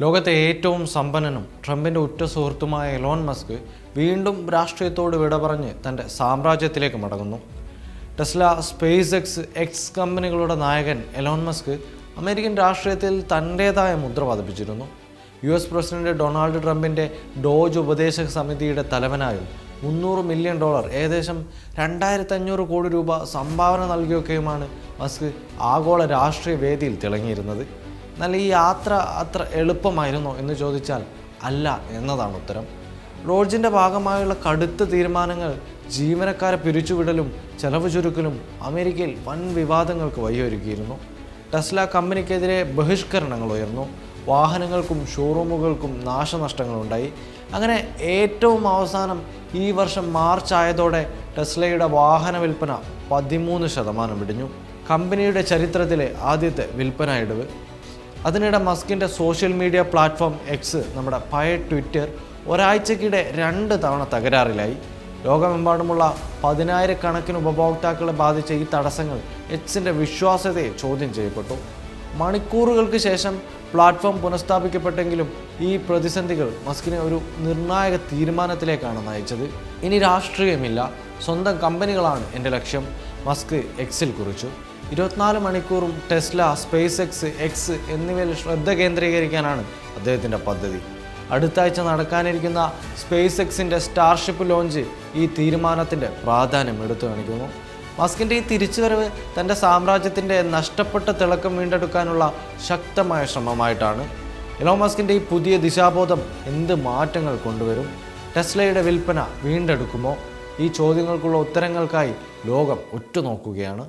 ലോകത്തെ ഏറ്റവും സമ്പന്നനും ട്രംപിൻ്റെ ഉറ്റ സുഹൃത്തുമായ എലോൺ മസ്ക് വീണ്ടും രാഷ്ട്രീയത്തോട് വിട പറഞ്ഞ് തൻ്റെ സാമ്രാജ്യത്തിലേക്ക് മടങ്ങുന്നു. ടെസ്ല, സ്പേസ് എക്സ് കമ്പനികളുടെ നായകൻ എലോൺ മസ്ക് അമേരിക്കൻ രാഷ്ട്രീയത്തിൽ തൻ്റേതായ മുദ്ര പതിപ്പിച്ചിരുന്നു. US പ്രസിഡന്റ് ഡൊണാൾഡ് ട്രംപിൻ്റെ ഡോജ് ഉപദേശക സമിതിയുടെ തലവനായും $300 മില്യൺ ഏകദേശം 2500 കോടി രൂപ സംഭാവന നൽകിയൊക്കെയുമാണ് മസ്ക് ആഗോള രാഷ്ട്രീയ വേദിയിൽ തിളങ്ങിയിരുന്നത്. എന്നാൽ ഈ യാത്ര അത്ര എളുപ്പമായിരുന്നോ എന്ന് ചോദിച്ചാൽ അല്ല എന്നതാണ് ഉത്തരം. റോഡ്ജിൻ്റെ ഭാഗമായുള്ള കടുത്ത തീരുമാനങ്ങൾ, ജീവനക്കാരെ പിരിച്ചുവിടലും ചെലവ് ചുരുക്കലും അമേരിക്കയിൽ വൻ വിവാദങ്ങൾക്ക് വഴിയൊരുക്കിയിരുന്നു. ടെസ്ല കമ്പനിക്കെതിരെ ബഹിഷ്കരണങ്ങൾ ഉയർന്നു. വാഹനങ്ങൾക്കും ഷോറൂമുകൾക്കും നാശനഷ്ടങ്ങളുണ്ടായി. അങ്ങനെ ഏറ്റവും അവസാനം ഈ വർഷം മാർച്ച് ആയതോടെ ടെസ്ലയുടെ വാഹന വിൽപ്പന 13% ഇടിഞ്ഞു. കമ്പനിയുടെ ചരിത്രത്തിലെ ആദ്യത്തെ വിൽപ്പന ഇടിവ്. അതിനിടെ മസ്കിൻ്റെ സോഷ്യൽ മീഡിയ പ്ലാറ്റ്ഫോം എക്സ്, നമ്മുടെ പഴയ ട്വിറ്റർ, ഒരാഴ്ചക്കിടെ 2 തവണ തകരാറിലായി. ലോകമെമ്പാടുമുള്ള 10,000-കണക്കിന് ഉപഭോക്താക്കളെ ബാധിച്ച ഈ തടസ്സങ്ങൾ എക്സിൻ്റെ വിശ്വാസ്യതയെ ചോദ്യം ചെയ്യപ്പെട്ടു. മണിക്കൂറുകൾക്ക് ശേഷം പ്ലാറ്റ്ഫോം പുനഃസ്ഥാപിക്കപ്പെട്ടെങ്കിലും ഈ പ്രതിസന്ധികൾ മസ്കിനെ ഒരു നിർണായക തീരുമാനത്തിലേക്കാണ് നയിച്ചത്. ഇനി രാഷ്ട്രീയമില്ല, സ്വന്തം കമ്പനികളാണ് എൻ്റെ ലക്ഷ്യം, മസ്ക് എക്സിൽ കുറിച്ചു. 24 മണിക്കൂറും ടെസ്ല, സ്പേസ് എക്സ് എന്നിവയിൽ ശ്രദ്ധ കേന്ദ്രീകരിക്കാനാണ് അദ്ദേഹത്തിൻ്റെ പദ്ധതി. അടുത്ത ആഴ്ച നടക്കാനിരിക്കുന്ന സ്പേസ് എക്സിൻ്റെ സ്റ്റാർഷിപ്പ് ലോഞ്ച് ഈ തീരുമാനത്തിൻ്റെ പ്രാധാന്യം എടുത്തു കാണിക്കുന്നു. മസ്കിൻ്റെ ഈ തിരിച്ചുവരവ് തൻ്റെ സാമ്രാജ്യത്തിൻ്റെ നഷ്ടപ്പെട്ട തിളക്കം വീണ്ടെടുക്കാനുള്ള ശക്തമായ ശ്രമമായിട്ടാണ്. എലോൺ മസ്കിൻ്റെ ഈ പുതിയ ദിശാബോധം എന്ത് മാറ്റങ്ങൾ കൊണ്ടുവരും? ടെസ്ലയുടെ വിൽപ്പന വീണ്ടെടുക്കുമോ? ഈ ചോദ്യങ്ങൾക്കുള്ള ഉത്തരങ്ങൾക്കായി ലോകം ഉറ്റുനോക്കുകയാണ്.